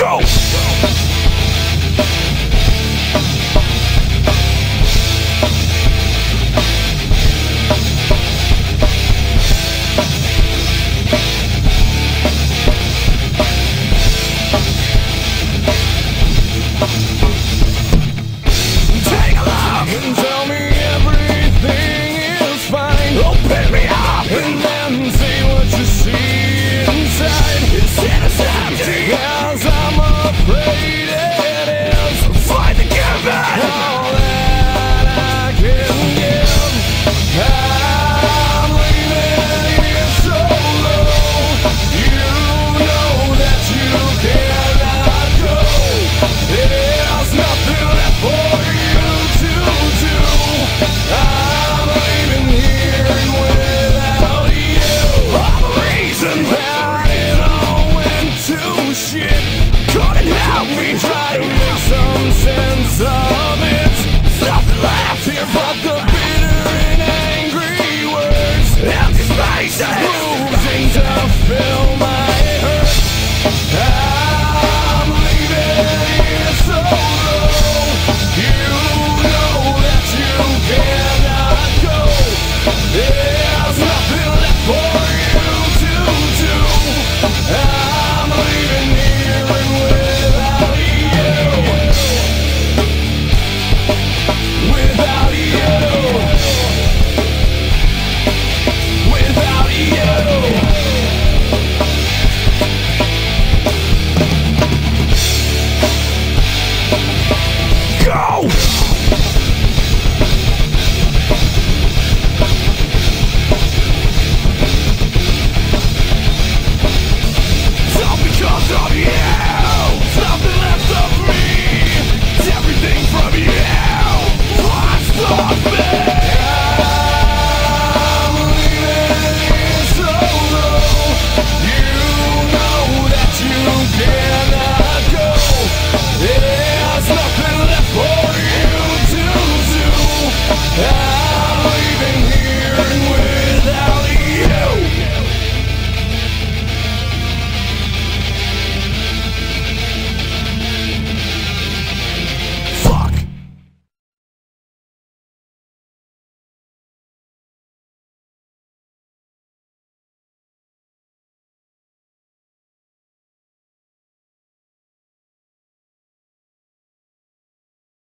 go. Take a look and tell me everything is fine. Open me up and then see what you see inside. Is it as empty as I'm afraid it is? Find the given, all that I can give. I'm leaving here so low. You know that you cannot go. There's nothing left for you to do. I'm leaving here without you. I'm the reason that it all went to shit. Couldn't help me try to make some sense of it. Nothing left here but the bitter and angry words. Empty space.